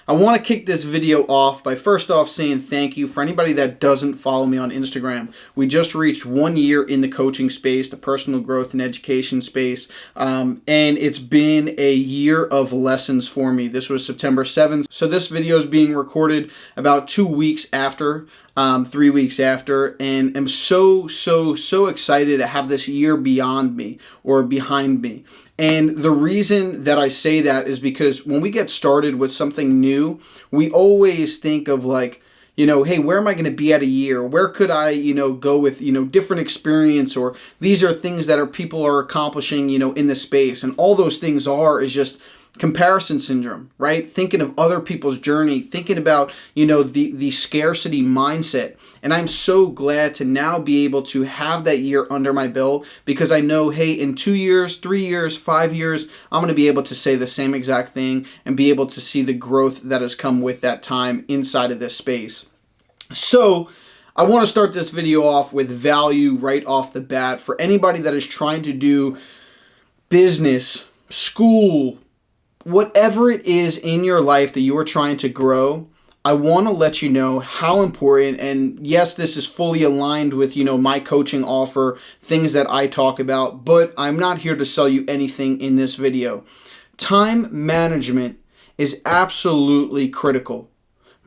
I want to kick this video off by first off saying thank you for anybody that doesn't follow me on Instagram. We just reached 1 year in the coaching space, the personal growth and education space, and it's been a year of lessons for me. This was September 7th, so this video is being recorded about 2 weeks after, 3 weeks after, and I'm so excited to have this year beyond me or behind me. And the reason that I say that is because when we get started with something new, we always think of like, hey, where am I going to be at a year? Where could I, go with, different experience, or these are things that people are accomplishing, in the space. And all those things is just comparison syndrome, right? Thinking of other people's journey, thinking about, the scarcity mindset. And I'm so glad to now be able to have that year under my belt, because I know, hey, in 2 years, 3 years, 5 years, I'm going to be able to say the same exact thing and be able to see the growth that has come with that time inside of this space. So I want to start this video off with value right off the bat for anybody that is trying to do business, school, whatever it is in your life that you are trying to grow. I want to let you know how important, and yes, this is fully aligned with, my coaching offer, things that I talk about, but I'm not here to sell you anything in this video. Time management is absolutely critical.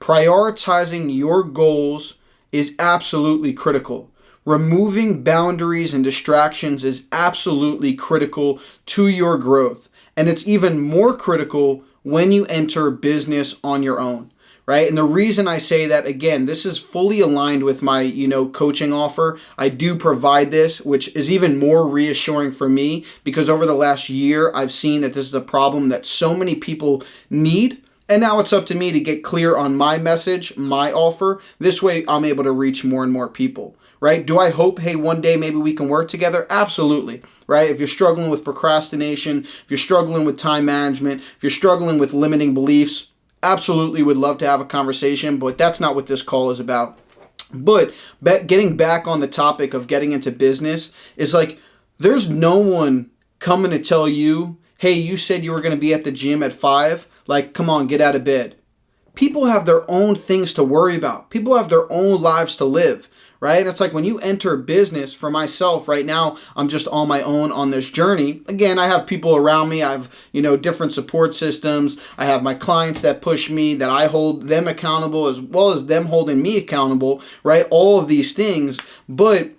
Prioritizing your goals is absolutely critical. Removing boundaries and distractions is absolutely critical to your growth. And it's even more critical when you enter business on your own, right? And the reason I say that, again, this is fully aligned with my, coaching offer. I do provide this, which is even more reassuring for me, because over the last year, I've seen that this is a problem that so many people need. And now it's up to me to get clear on my message, my offer. This way, I'm able to reach more and more people, right? Do I hope, hey, one day maybe we can work together? Absolutely, right? If you're struggling with procrastination, if you're struggling with time management, if you're struggling with limiting beliefs, absolutely would love to have a conversation, but that's not what this call is about. But getting back on the topic of getting into business is like, there's no one coming to tell you, hey, you said you were going to be at the gym at 5. Like, come on, get out of bed. People have their own things to worry about. People have their own lives to live, right? And it's like when you enter business, for myself right now, I'm just on my own on this journey. Again, I have people around me. I have, different support systems. I have my clients that push me, that I hold them accountable, as well as them holding me accountable, right? All of these things. But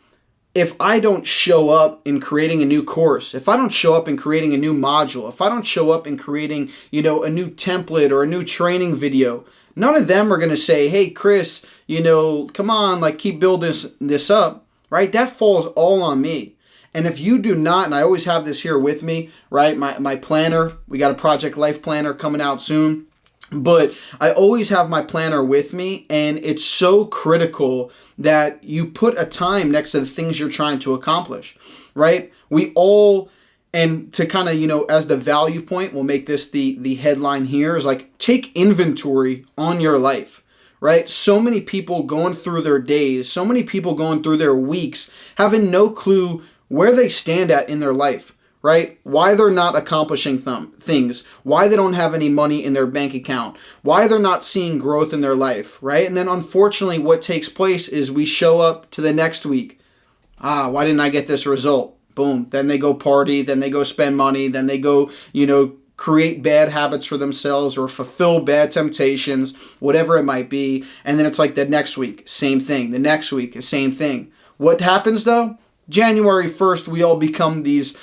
if I don't show up in creating a new course, if I don't show up in creating a new module, if I don't show up in creating, a new template or a new training video, none of them are going to say, hey, Chris, come on, like keep building this up, right? That falls all on me. And if you do not, and I always have this here with me, right? My planner, we got a Project Life planner coming out soon, but I always have my planner with me, and it's so critical that you put a time next to the things you're trying to accomplish, right? We all, and to kind of, as the value point, we'll make this the headline here, is like, take inventory on your life, right? So many people going through their days, so many people going through their weeks, having no clue where they stand at in their life, right? Why they're not accomplishing things, why they don't have any money in their bank account, why they're not seeing growth in their life, right? And then unfortunately what takes place is we show up to the next week. Why didn't I get this result? Boom. Then they go party, then they go spend money, then they go, create bad habits for themselves or fulfill bad temptations, whatever it might be. And then it's like the next week, same thing. The next week, the same thing. What happens though? January 1st, we all become these,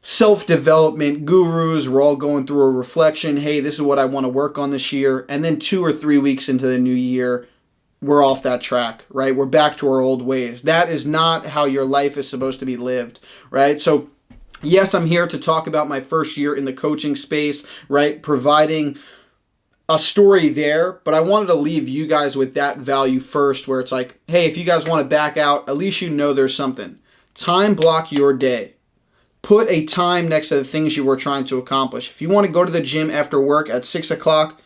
self-development gurus. We're all going through a reflection. Hey, this is what I want to work on this year. And then 2 or 3 weeks into the new year, we're off that track, right? We're back to our old ways. That is not how your life is supposed to be lived, right? So yes, I'm here to talk about my first year in the coaching space, right? Providing a story there, but I wanted to leave you guys with that value first, where it's like, hey, if you guys want to back out, at least there's something. Time block your day. Put a time next to the things you were trying to accomplish. If you want to go to the gym after work at 6 o'clock,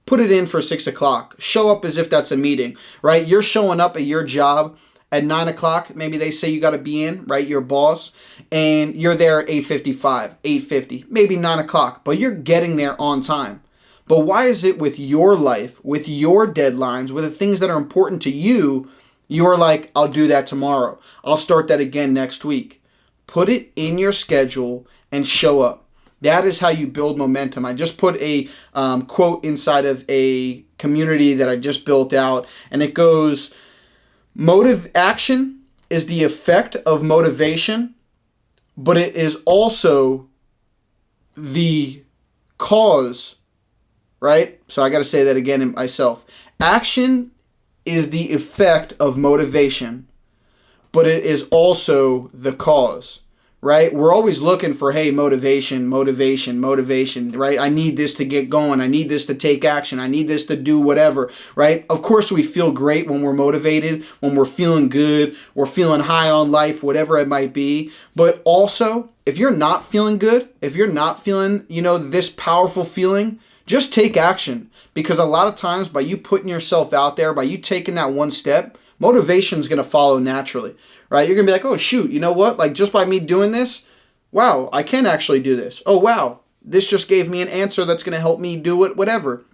put it in for 6 o'clock. Show up as if that's a meeting, right? You're showing up at your job at 9 o'clock. Maybe they say you got to be in, right? Your boss, and you're there at 8:55, 8:50, maybe 9 o'clock, but you're getting there on time. But why is it with your life, with your deadlines, with the things that are important to you, you're like, I'll do that tomorrow. I'll start that again next week. Put it in your schedule and show up. That is how you build momentum. I just put a quote inside of a community that I just built out, and it goes, action is the effect of motivation, but it is also the cause, right? So I got to say that again in myself. Action is the effect of motivation, but it is also the cause, right? We're always looking for, hey, motivation, right? I need this to get going. I need this to take action. I need this to do whatever, right? Of course, we feel great when we're motivated, when we're feeling good, we're feeling high on life, whatever it might be. But also, if you're not feeling good, if you're not feeling, this powerful feeling, just take action. Because a lot of times by you putting yourself out there, by you taking that one step, motivation is going to follow naturally, right? You're going to be like, oh, shoot, you know what? Like just by me doing this, wow, I can actually do this. Oh, wow, this just gave me an answer that's going to help me do it, whatever.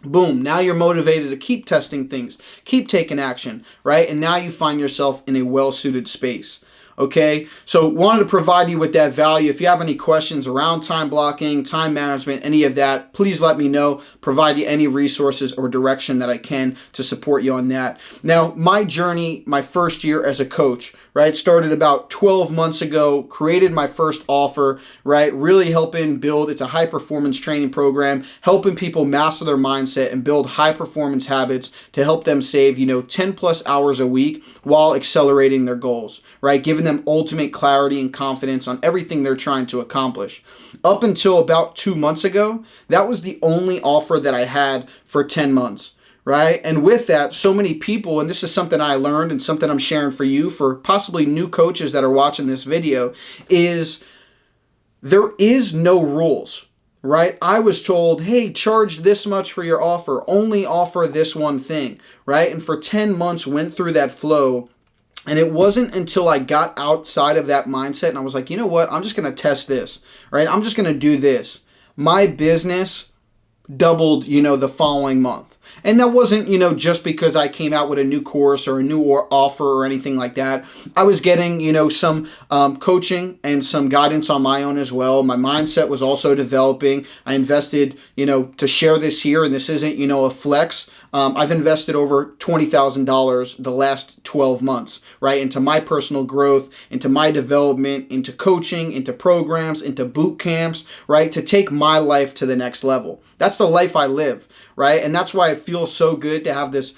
Boom, now you're motivated to keep testing things, keep taking action, right? And now you find yourself in a well-suited space. Okay, so wanted to provide you with that value. If you have any questions around time blocking, time management, any of that, please let me know. Provide you any resources or direction that I can to support you on that. Now, my journey, my first year as a coach, right, started about 12 months ago, created my first offer, right, really helping build, it's a high performance training program, helping people master their mindset and build high performance habits to help them save, 10 plus hours a week while accelerating their goals, right, giving them ultimate clarity and confidence on everything they're trying to accomplish. Up until about 2 months ago, that was the only offer that I had for 10 months. Right? And with that, so many people, and this is something I learned and something I'm sharing for you, for possibly new coaches that are watching this video, is there is no rules, right? I was told, hey, charge this much for your offer, only offer this one thing, right? And for 10 months went through that flow. And it wasn't until I got outside of that mindset and I was like, you know what? I'm just going to test this, right? I'm just going to do this. My business doubled, the following month. And that wasn't, just because I came out with a new course or a new offer or anything like that. I was getting, some coaching and some guidance on my own as well. My mindset was also developing. I invested, to share this here, and this isn't, a flex. I've invested over $20,000 the last 12 months, right, into my personal growth, into my development, into coaching, into programs, into boot camps, right, to take my life to the next level. That's the life I live, right? And that's why it feels so good to have this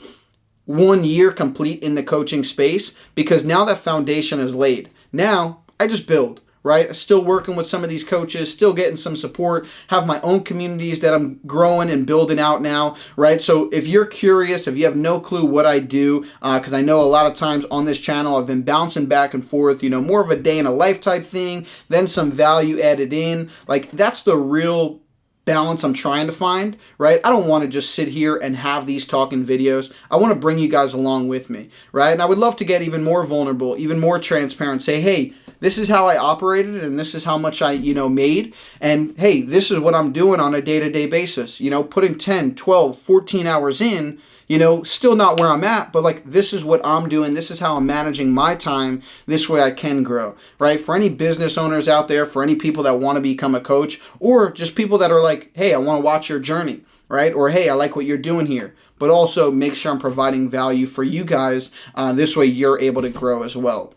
1 year complete in the coaching space, because now that foundation is laid. Now I just build. Right? Still working with some of these coaches, still getting some support, have my own communities that I'm growing and building out now, right? So if you're curious, if you have no clue what I do, because I know a lot of times on this channel, I've been bouncing back and forth, more of a day in a life type thing, then some value added in. Like that's the real balance I'm trying to find, right? I don't want to just sit here and have these talking videos. I want to bring you guys along with me, right? And I would love to get even more vulnerable, even more transparent, say, hey, this is how I operated and this is how much I, made. And hey, this is what I'm doing on a day-to-day basis, putting 10, 12, 14 hours in, still not where I'm at, but like, this is what I'm doing. This is how I'm managing my time. This way I can grow, right? For any business owners out there, for any people that want to become a coach, or just people that are like, hey, I want to watch your journey, right? Or, hey, I like what you're doing here, but also make sure I'm providing value for you guys. This way you're able to grow as well.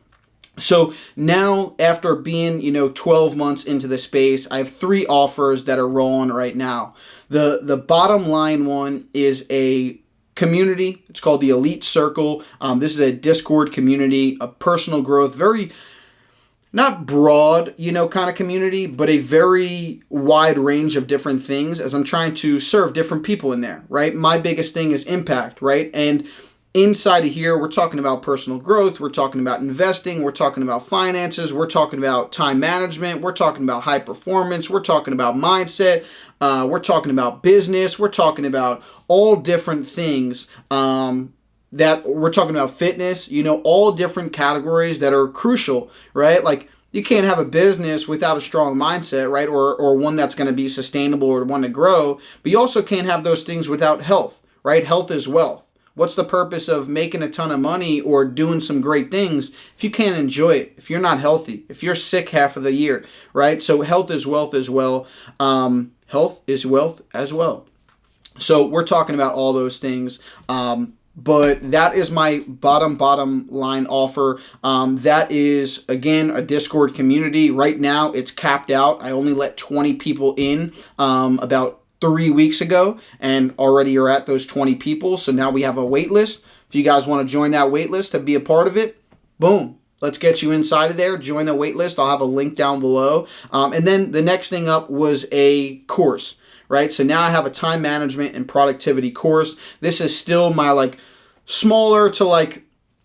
So now after being, 12 months into the space, I have 3 offers that are rolling right now. The bottom line one is a community. It's called the Elite Circle. This is a Discord community, a personal growth, very not broad, kind of community, but a very wide range of different things as I'm trying to serve different people in there, right? My biggest thing is impact, right? And inside of here, we're talking about personal growth, we're talking about investing, we're talking about finances, we're talking about time management, we're talking about high performance, we're talking about mindset, we're talking about business, we're talking about all different things that we're talking about fitness, all different categories that are crucial, right? Like you can't have a business without a strong mindset, right? Or one that's going to be sustainable or one to grow. But you also can't have those things without health, right? Health is wealth. What's the purpose of making a ton of money or doing some great things if you can't enjoy it, if you're not healthy, if you're sick half of the year, right? So health is wealth as well. Health is wealth as well. So we're talking about all those things. But that is my bottom line offer. That is, again, a Discord community. Right now, it's capped out. I only let 20 people in about 3 weeks ago, and already you're at those 20 people. So now we have a wait list. If you guys want to join that wait list to be a part of it, boom. Let's get you inside of there. Join the wait list. I'll have a link down below. And then the next thing up was a course, right? So now I have a time management and productivity course. This is still my like smaller to like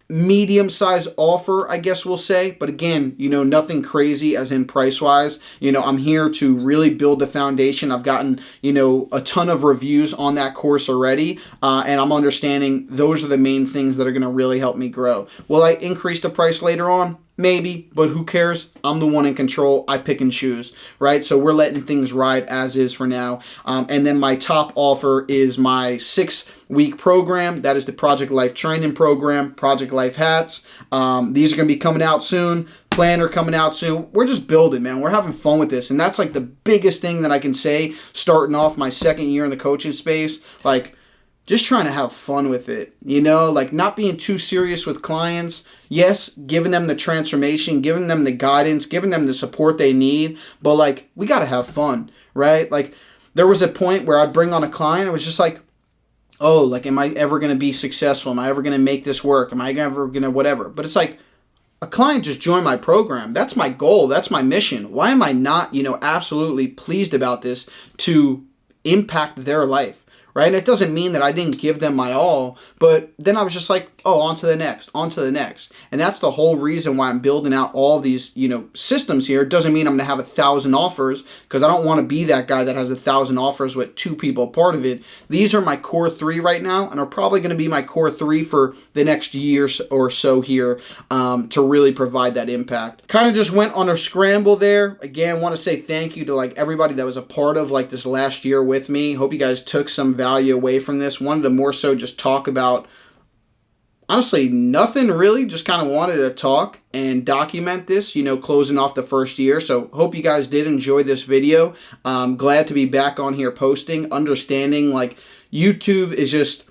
medium-sized offer, I guess we'll say. But again, nothing crazy as in price-wise. I'm here to really build the foundation. I've gotten, a ton of reviews on that course already. And I'm understanding those are the main things that are going to really help me grow. Will I increase the price later on? Maybe, but who cares? I'm the one in control. I pick and choose, right? So we're letting things ride as is for now. And then my top offer is my 6-week program. That is the Project Life Training Program, Project Life hats. These are going to be coming out soon. Planner coming out soon. We're just building, man. We're having fun with this. And that's like the biggest thing that I can say starting off my second year in the coaching space. Like, just trying to have fun with it, like not being too serious with clients. Yes, giving them the transformation, giving them the guidance, giving them the support they need, but like we got to have fun, right? Like there was a point where I'd bring on a client, it was just like, oh, like am I ever going to be successful? Am I ever going to make this work? Am I ever going to whatever? But it's like a client just joined my program. That's my goal. That's my mission. Why am I not, absolutely pleased about this to impact their life? Right? And it doesn't mean that I didn't give them my all, but then I was just like, oh, on to the next, on to the next. And that's the whole reason why I'm building out all of these, systems here. It doesn't mean I'm going to have 1,000 offers because I don't want to be that guy that has 1,000 offers with 2 people part of it. These are my core 3 right now and are probably going to be my core 3 for the next year or so here to really provide that impact. Kind of just went on a scramble there. Again, want to say thank you to like everybody that was a part of like this last year with me. Hope you guys took some value away from this. Wanted to more so just talk about honestly nothing really, just kind of wanted to talk and document this, closing off the first year. So hope you guys did enjoy this video. Glad to be back on here posting, understanding like YouTube is just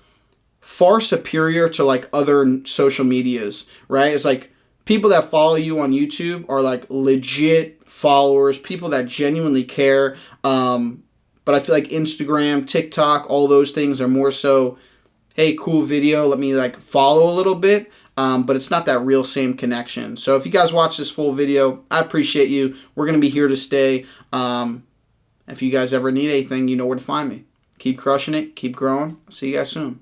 far superior to like other social medias, right? It's like people that follow you on YouTube are like legit followers, people that genuinely care. But I feel like Instagram, TikTok, all those things are more so, hey, cool video, let me like follow a little bit. But it's not that real same connection. So if you guys watch this full video, I appreciate you. We're going to be here to stay. If you guys ever need anything, you know where to find me. Keep crushing it. Keep growing. See you guys soon.